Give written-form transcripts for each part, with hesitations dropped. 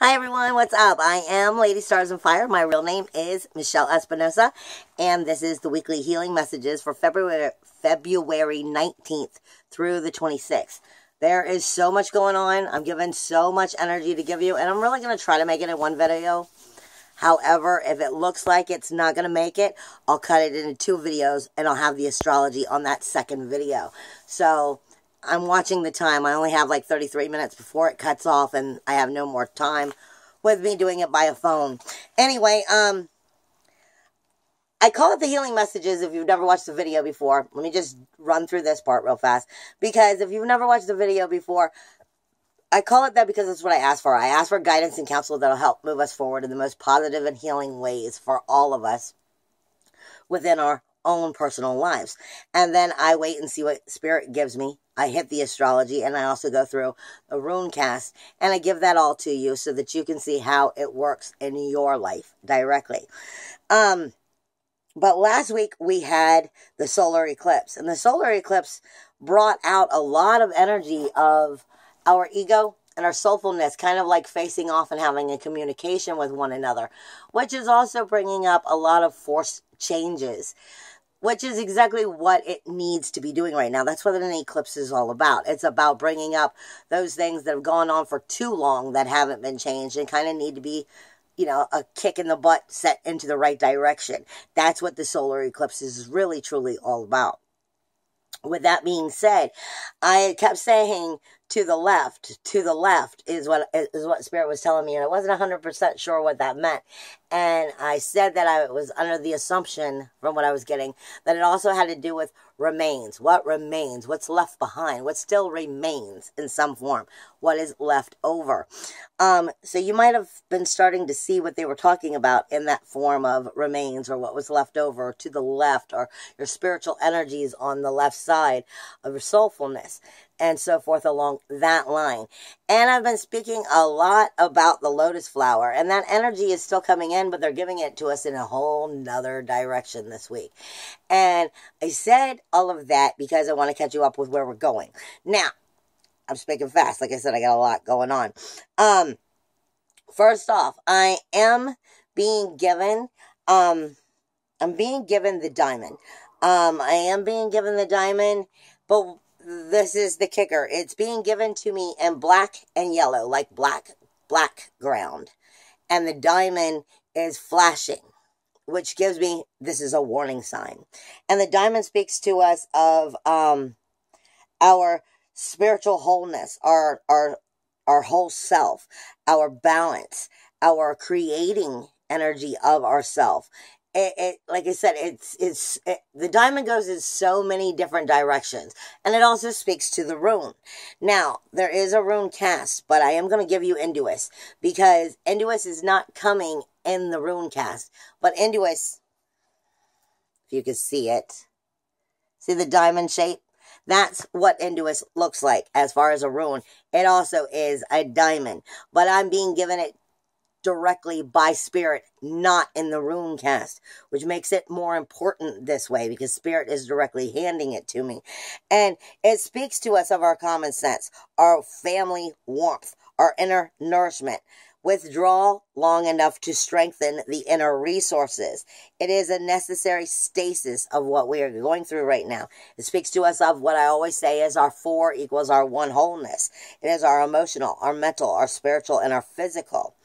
Hi everyone, what's up? I am Lady Stars and Fire. My real name is Michelle Espinosa, and this is the weekly healing messages for February 19th through the 26th. There is so much going on. I'm given so much energy to give you, and I'm really going to try to make it in one video. However, if it looks like it's not going to make it, I'll cut it into 2 videos, and I'll have the astrology on that second video. So I'm watching the time. I only have like 33 minutes before it cuts off, and I have no more time with me doing it by a phone. Anyway, I call it the healing messages if you've never watched the video before. Let me just run through this part real fast. Because if you've never watched the video before, I call it that because it's what I ask for. I ask for guidance and counsel that'll help move us forward in the most positive and healing ways for all of us within our own personal lives. And then I wait and see what Spirit gives me. I hit the astrology, and I also go through a rune cast, and I give that all to you so that you can see how it works in your life directly. But last week we had the solar eclipse, and the solar eclipse brought out a lot of energy of our ego and our soulfulness, kind of like facing off and having a communication with one another, which is also bringing up a lot of forced changes, which is exactly what it needs to be doing right now. That's what an eclipse is all about. It's about bringing up those things that have gone on for too long that haven't been changed and kind of need to be, you know, a kick in the butt set into the right direction. That's what the solar eclipse is really, truly all about. With that being said, I kept saying to the left is what Spirit was telling me, and I wasn't 100% sure what that meant. And I said that I was under the assumption, from what I was getting, that it also had to do with remains. What remains? What's left behind? What still remains in some form? What is left over? So you might have been starting to see what they were talking about in that form of remains, or what was left over to the left, or your spiritual energies on the left side of your soulfulness, and so forth along that line. And I've been speaking a lot about the lotus flower, and that energy is still coming in, but they're giving it to us in a whole nother direction this week. And I said all of that because I want to catch you up with where we're going. Now, I'm speaking fast. Like I said, I got a lot going on. First off, I am being given, I'm being given the diamond. I am being given the diamond, but this is the kicker. It's being given to me in black and yellow, like black ground. And the diamond is flashing, which gives me, this is a warning sign. And the diamond speaks to us of our spiritual wholeness, our whole self, our balance, our creating energy of ourself. Like I said, the diamond goes in so many different directions, and it also speaks to the rune. Now, there is a rune cast, but I am going to give you Induus, because Induus is not coming in the rune cast, but Induus, if you can see it, see the diamond shape? That's what Induus looks like as far as a rune. It also is a diamond, but I'm being given it directly by Spirit, not in the rune cast, which makes it more important this way, because Spirit is directly handing it to me. And it speaks to us of our common sense, our family warmth, our inner nourishment. Withdraw long enough to strengthen the inner resources. It is a necessary stasis of what we are going through right now. It speaks to us of what I always say is our 4 equals our 1 wholeness. It is our emotional, our mental, our spiritual, and our physical.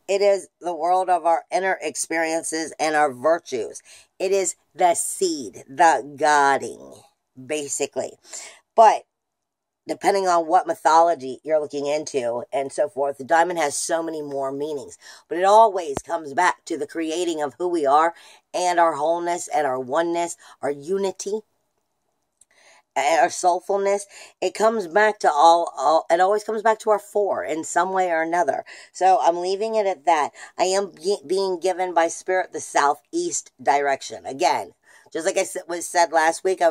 It is the world of our inner experiences and our virtues. It is the seed, the godding, basically. But depending on what mythology you're looking into and so forth, the diamond has so many more meanings. But it always comes back to the creating of who we are and our wholeness and our oneness, our unity, our soulfulness. It comes back to it always comes back to our 4 in some way or another. So I'm leaving it at that. I am being given by Spirit the southeast direction. Again, just like I was said last week,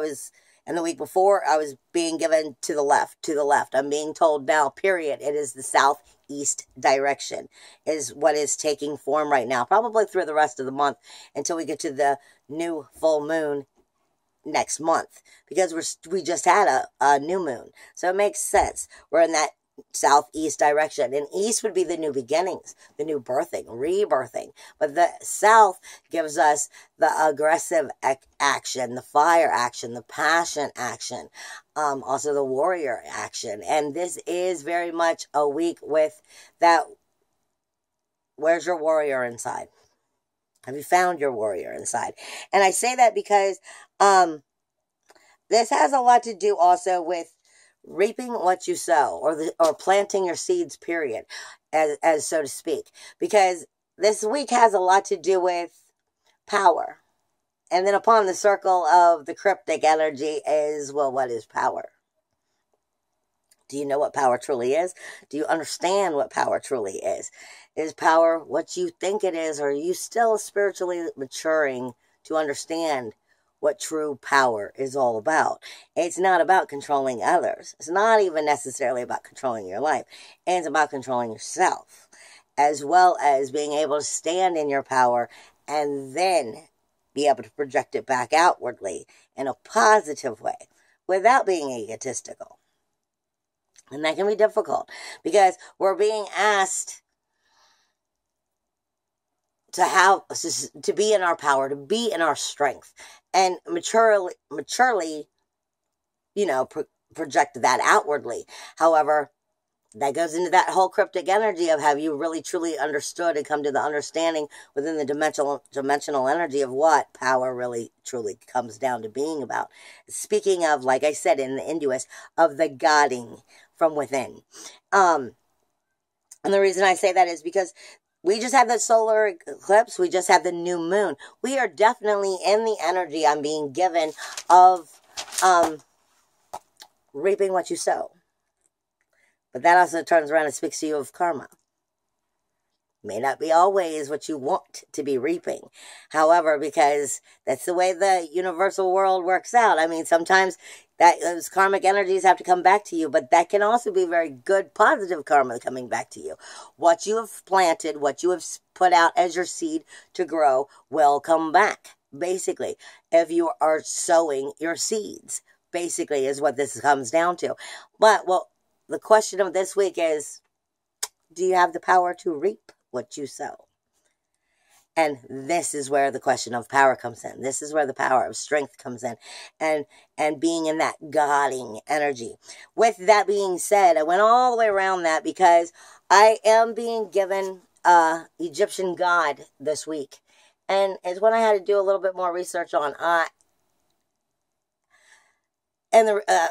and the week before, I was being given to the left. I'm being told now, period, it is the southeast direction is what is taking form right now, probably through the rest of the month until we get to the new full moon next month, because we just had a new moon, so it makes sense. We're in that southeast direction. And east would be the new beginnings, the new birthing, rebirthing. But the south gives us the aggressive action, the fire action, the passion action, also the warrior action. And this is very much a week with that. Where's your warrior inside? Have you found your warrior inside? And I say that because this has a lot to do also with reaping what you sow, or planting your seeds, period, as so to speak. Because this week has a lot to do with power. And then upon the circle of the cryptic energy is, well, what is power? Do you know what power truly is? Do you understand what power truly is? Is power what you think it is, or are you still spiritually maturing to understand what true power is all about? It's not about controlling others. It's not even necessarily about controlling your life. It's about controlling yourself, as well as being able to stand in your power and then be able to project it back outwardly in a positive way without being egotistical. And that can be difficult because we're being asked to be in our power, to be in our strength, and maturely, project that outwardly. However, that goes into that whole cryptic energy of, have you really truly understood and come to the understanding within the dimensional energy of what power really truly comes down to being about. Speaking of, like I said in the Hinduist, of the guiding from within. And the reason I say that is because we just had the solar eclipse. We just had the new moon. We are definitely in the energy I'm being given of reaping what you sow. But that also turns around and speaks to you of karma. May not be always what you want to be reaping. However, because that's the way the universal world works out. I mean, sometimes those karmic energies have to come back to you, but that can also be very good, positive karma coming back to you. What you have planted, what you have put out as your seed to grow will come back, basically, if you are sowing your seeds, basically, is what this comes down to. But, well, the question of this week is, do you have the power to reap what you sow? And this is where the question of power comes in. This is where the power of strength comes in. And being in that guiding energy. With that being said, I went all the way around that because I am being given Egyptian god this week. And it's what I had to do a little bit more research on. I'm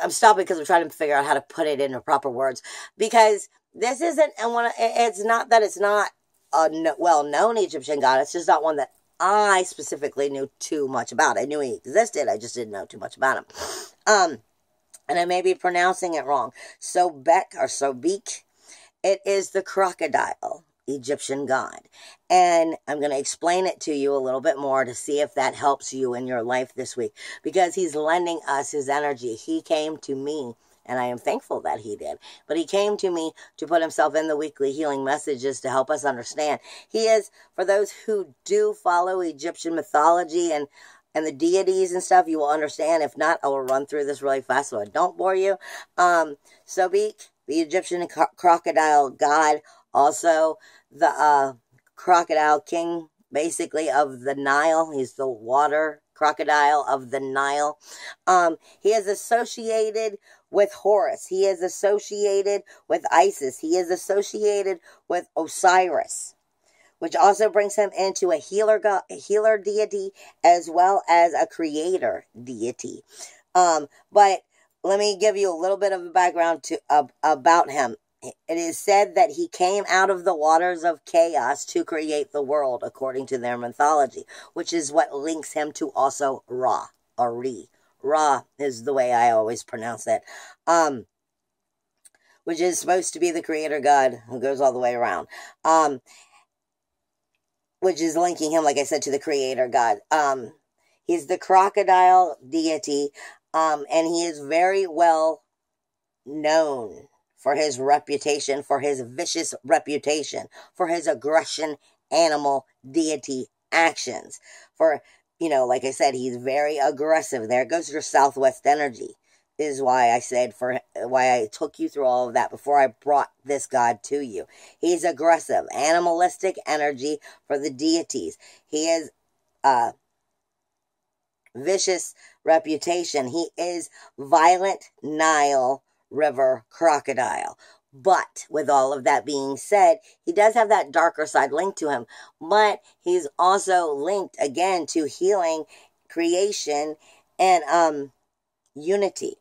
stopping because I'm trying to figure out how to put it into proper words. Because this isn't, it's not that it's not a well-known Egyptian god. It's just not one that I specifically knew too much about. I knew he existed. I just didn't know too much about him. And I may be pronouncing it wrong. Sobek or Sobek. It is the crocodile Egyptian god. And I'm going to explain it to you a little bit more to see if that helps you in your life this week. Because he's lending us his energy. He came to me, and I am thankful that he did. But he came to me to put himself in the weekly healing messages to help us understand. He is, for those who do follow Egyptian mythology and the deities and stuff, you will understand. If not, I will run through this really fast so I don't bore you. Sobek, the Egyptian crocodile god, also the crocodile king, basically, of the Nile. He's the water crocodile of the Nile. He is associated with Horus. He is associated with Isis. He is associated with Osiris, which also brings him into a healer deity as well as a creator deity. But let me give you a little bit of a background about him. It is said that he came out of the waters of chaos to create the world, according to their mythology, which is what links him to also Ra, or Re. Ra is the way I always pronounce it, which is supposed to be the creator god who goes all the way around, which is linking him, like I said, to the creator god. He's the crocodile deity, and he is very well known for his reputation, for his vicious reputation, for his aggression, animal, deity actions. For, like I said, he's very aggressive. There goes your southwest energy. is why I said why I took you through all of that before I brought this god to you. He's aggressive, animalistic energy for the deities. He is vicious reputation. He is violent Nile River crocodile. But with all of that being said, he does have that darker side linked to him. But he's also linked again to healing, creation, and unity.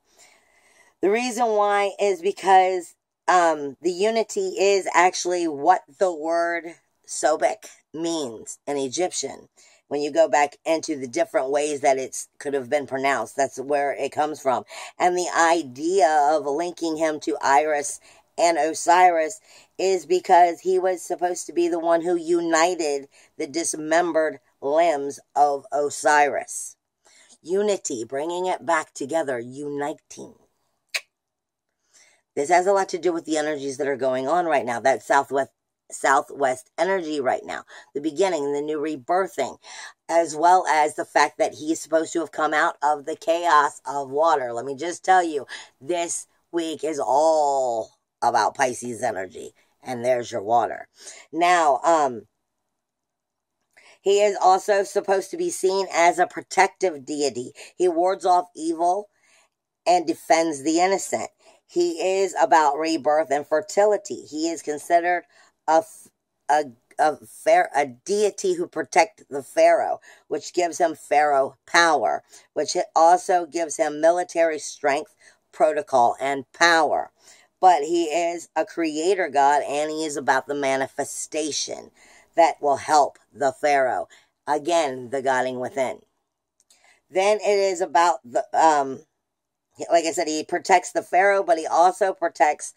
The reason why is because the unity is actually what the word Sobek means in Egyptian. When you go back into the different ways that it could have been pronounced, that's where it comes from. And the idea of linking him to Iris and Osiris is because he was supposed to be the one who united the dismembered limbs of Osiris. Unity, bringing it back together, uniting. This has a lot to do with the energies that are going on right now, that southwest energy right now, the beginning, the new rebirthing, as well as the fact that he's supposed to have come out of the chaos of water. Let me just tell you, this week is all about Pisces energy, and there's your water. Now, he is also supposed to be seen as a protective deity. He wards off evil and defends the innocent. He is about rebirth and fertility. He is considered a deity who protects the pharaoh, which gives him pharaoh power, which also gives him military strength, protocol, and power. But he is a creator god, and he is about the manifestation that will help the pharaoh. Again, the guiding within. Then it is about the like I said, he protects the pharaoh, but he also protects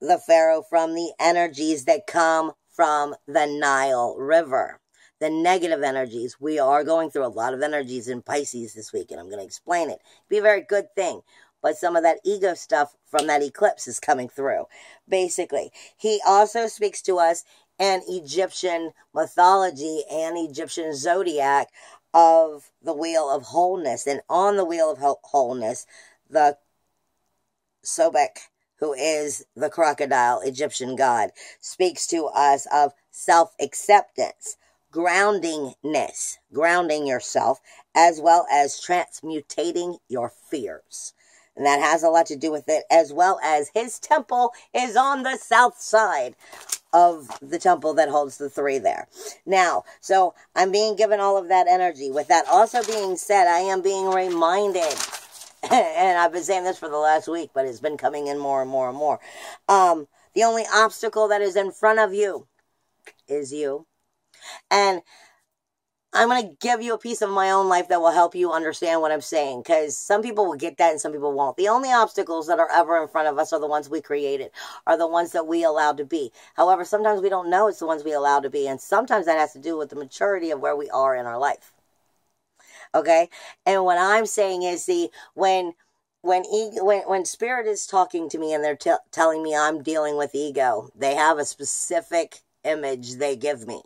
the pharaoh from the energies that come from the Nile River. The negative energies. We are going through a lot of energies in Pisces this week, and I'm going to explain it. Be a very good thing. But some of that ego stuff from that eclipse is coming through. Basically, he also speaks to us in Egyptian mythology and Egyptian zodiac of the Wheel of Wholeness. And on the Wheel of Wholeness, the Sobek, who is the crocodile Egyptian god, speaks to us of self-acceptance, groundingness, grounding yourself, as well as transmutating your fears. And that has a lot to do with it, as well as his temple is on the south side of the temple that holds the three there. Now, so I'm being given all of that energy. With that also being said, I am being reminded, and I've been saying this for the last week, but it's been coming in more and more and more. The only obstacle that is in front of you is you. And I'm going to give you a piece of my own life that will help you understand what I'm saying, because some people will get that and some people won't. The only obstacles that are ever in front of us are the ones we created, are the ones that we allowed to be. However, sometimes we don't know it's the ones we allowed to be, and sometimes that has to do with the maturity of where we are in our life. Okay? And what I'm saying is, see, when Spirit is talking to me and they're telling me I'm dealing with ego, they have a specific image they give me.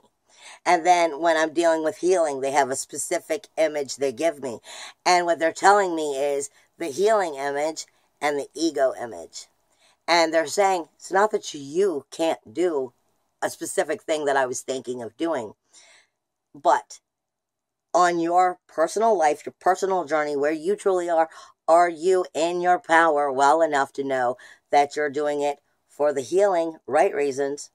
And then when I'm dealing with healing, they have a specific image they give me. And what they're telling me is the healing image and the ego image. And they're saying, it's not that you can't do a specific thing that I was thinking of doing, but on your personal life, your personal journey, where you truly are you in your power well enough to know that you're doing it for the healing, right reasons,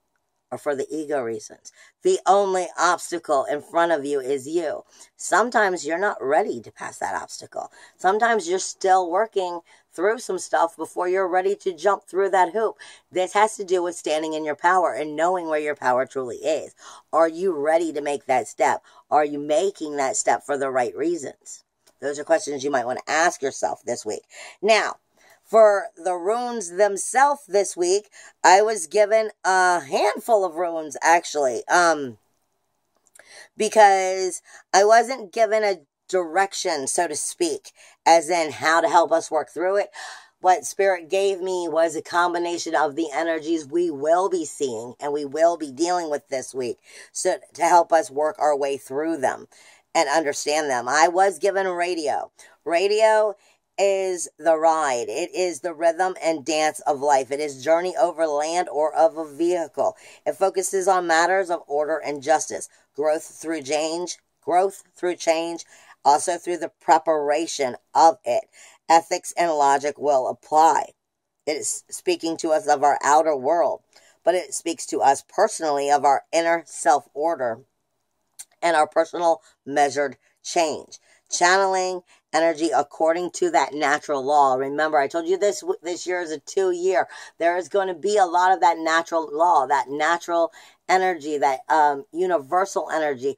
or for the ego reasons? The only obstacle in front of you is you. Sometimes you're not ready to pass that obstacle. Sometimes you're still working through some stuff before you're ready to jump through that hoop. This has to do with standing in your power and knowing where your power truly is. Are you ready to make that step? Are you making that step for the right reasons? Those are questions you might want to ask yourself this week. Now, for the runes themselves this week, I was given a handful of runes, actually, because I wasn't given a direction, so to speak, as in how to help us work through it. What Spirit gave me was a combination of the energies we will be seeing and we will be dealing with this week, so to help us work our way through them and understand them. I was given radio. Radio is the ride. It is the rhythm and dance of life. It is journey over land or of a vehicle. It focuses on matters of order and justice, growth through change, also through the preparation of it. Ethics and logic will apply. It is speaking to us of our outer world, but it speaks to us personally of our inner self-order and our personal measured change. Channeling energy according to that natural law. Remember, I told you this year is a 2 year. There is going to be a lot of that natural law, that natural energy, that universal energy,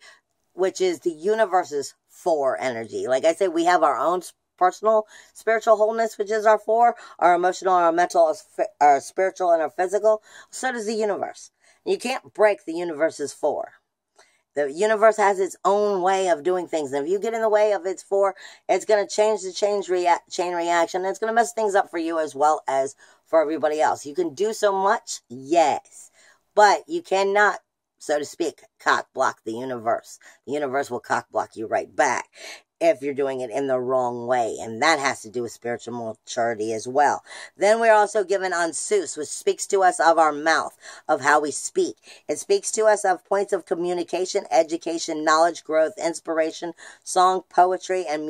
which is the universe's 4 energy. Like I said, we have our own personal spiritual wholeness, which is our 4, our emotional, our mental, our spiritual, and our physical. So does the universe. You can't break the universe's 4. The universe has its own way of doing things. And if you get in the way of its 4, it's going to change the chain reaction. And it's going to mess things up for you as well as for everybody else. You can do so much, yes. But you cannot, so to speak, cock block the universe. The universe will cock block you right back if you're doing it in the wrong way. And that has to do with spiritual maturity as well. Then we're also given Ansus, which speaks to us of our mouth, of how we speak. It speaks to us of points of communication, education, knowledge, growth, inspiration, song, poetry, and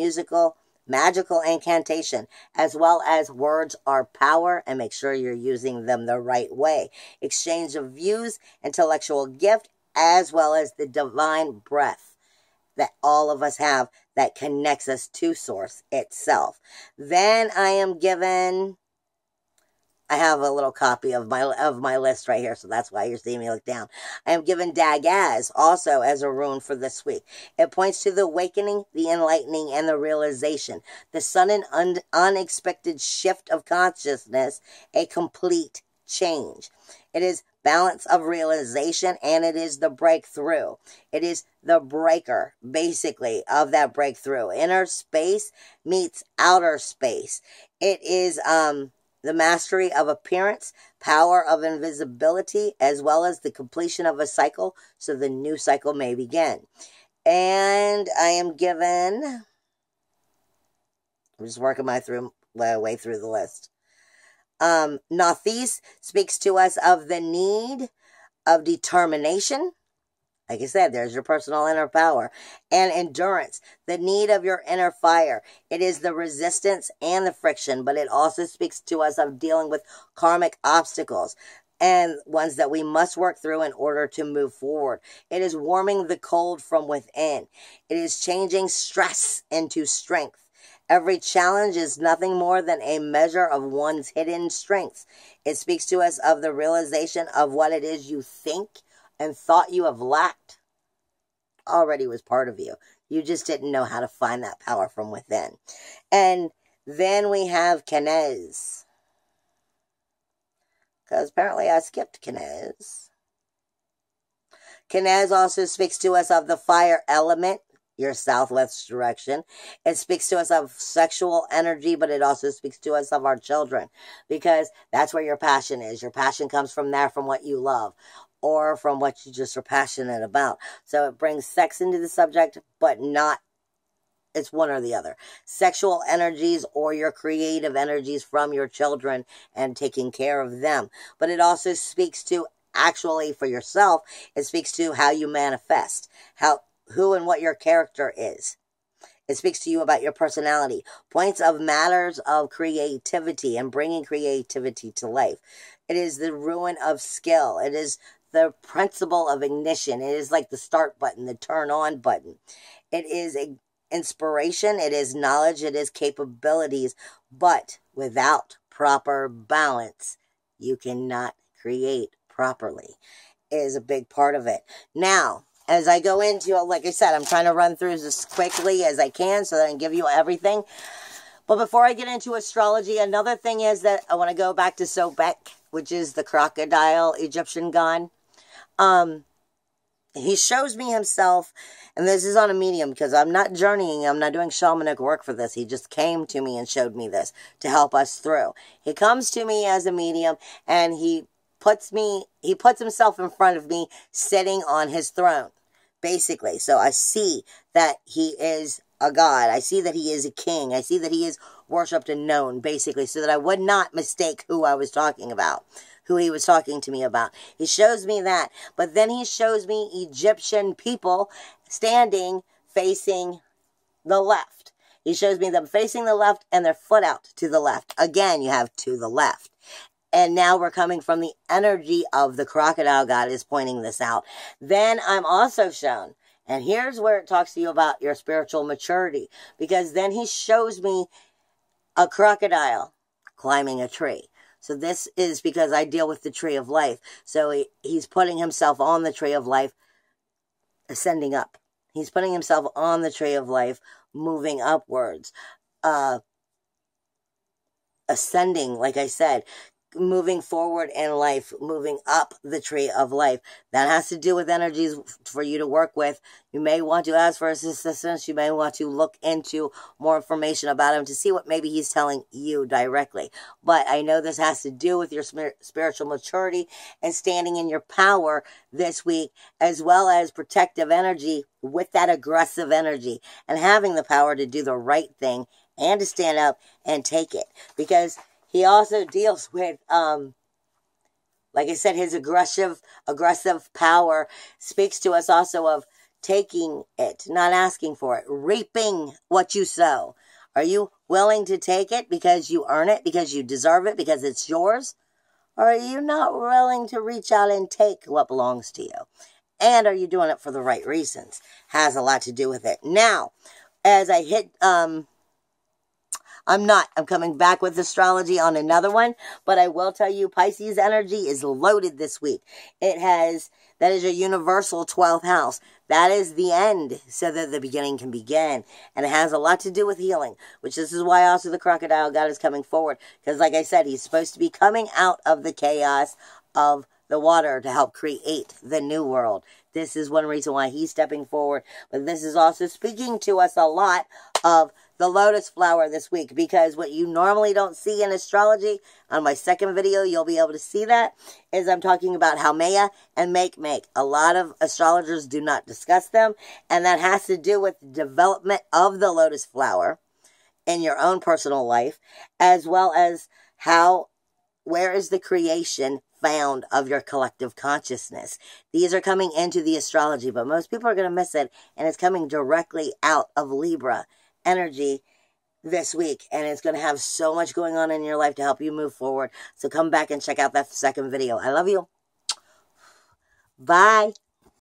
magical incantation, as well as words are power, and make sure you're using them the right way. Exchange of views, intellectual gift, as well as the divine breath that all of us have that connects us to Source itself. Then I am given, I have a little copy of my list right here, so that's why you're seeing me look down. I am given Dagaz also as a rune for this week. It points to the awakening, the enlightening, and the realization, the sudden unexpected shift of consciousness, a complete change. It is balance of realization, and it is the breakthrough. It is the breaker, basically, of that breakthrough. Inner space meets outer space. It is the mastery of appearance, power of invisibility, as well as the completion of a cycle, so the new cycle may begin. And I am given, I'm just working my way through the list. Knez speaks to us of the need of determination. Like I said, there's your personal inner power. And endurance, the need of your inner fire. It is the resistance and the friction, but it also speaks to us of dealing with karmic obstacles and ones that we must work through in order to move forward. It is warming the cold from within. It is changing stress into strength. Every challenge is nothing more than a measure of one's hidden strengths. It speaks to us of the realization of what it is you think and thought you have lacked already was part of you. You just didn't know how to find that power from within. And then we have Knez, because apparently I skipped Knez. Knez also speaks to us of the fire element, your southwest direction. It speaks to us of sexual energy, but it also speaks to us of our children, because that's where your passion is. Your passion comes from there, from what you love, or from what you just are passionate about. So it brings sex into the subject, but not, it's one or the other. Sexual energies or your creative energies from your children and taking care of them. But it also speaks to, actually for yourself, it speaks to how you manifest, who and what your character is. It speaks to you about your personality. Points of matters of creativity and bringing creativity to life. It is the ruin of skill. It is the principle of ignition. It is like the start button, the turn on button. It is inspiration. It is knowledge. It is capabilities. But without proper balance, you cannot create properly. It is a big part of it. Now, as I go into, like I said, I'm trying to run through this quickly as I can so that I can give you everything. But before I get into astrology, another thing is that I want to go back to Sobek, which is the crocodile Egyptian god. He shows me himself, and this is on a medium because I'm not journeying, I'm not doing shamanic work for this. He just came to me and showed me this to help us through. He comes to me as a medium, and he puts himself in front of me sitting on his throne, basically. So I see that he is a god. I see that he is a king. I see that he is worshipped and known, basically, so that I would not mistake who I was talking about, who he was talking to me about. He shows me that. But then he shows me Egyptian people standing facing the left. He shows me them facing the left and their foot out to the left. Again, you have to the left. And now we're coming from the energy of the crocodile god is pointing this out. Then I'm also shown, and here's where it talks to you about your spiritual maturity, because then he shows me a crocodile climbing a tree. So this is because I deal with the tree of life. So he's putting himself on the tree of life, ascending up. He's putting himself on the tree of life, moving upwards, ascending, like I said, moving forward in life, moving up the tree of life. That has to do with energies for you to work with. You may want to ask for assistance. You may want to look into more information about him to see what maybe he's telling you directly. But I know this has to do with your spiritual maturity and standing in your power this week, as well as protective energy with that aggressive energy and having the power to do the right thing and to stand up and take it. Because he also deals with, like I said, his aggressive power speaks to us also of taking it, not asking for it, reaping what you sow. Are you willing to take it because you earn it, because you deserve it, because it's yours? Or are you not willing to reach out and take what belongs to you? And are you doing it for the right reasons? Has a lot to do with it. Now, as I hit, I'm coming back with astrology on another one, but I will tell you Pisces energy is loaded this week. That is a universal 12th house. That is the end so that the beginning can begin. And it has a lot to do with healing, which this is why also the crocodile god is coming forward. Because like I said, he's supposed to be coming out of the chaos of the water to help create the new world. This is one reason why he's stepping forward. But this is also speaking to us a lot of the lotus flower this week, because what you normally don't see in astrology, on my second video, you'll be able to see that, is I'm talking about Haumea and make. A lot of astrologers do not discuss them, and that has to do with the development of the lotus flower in your own personal life, as well as where is the creation found of your collective consciousness. These are coming into the astrology, but most people are going to miss it, and it's coming directly out of Libra energy this week, and it's going to have so much going on in your life to help you move forward. So come back and check out that second video. I love you. Bye.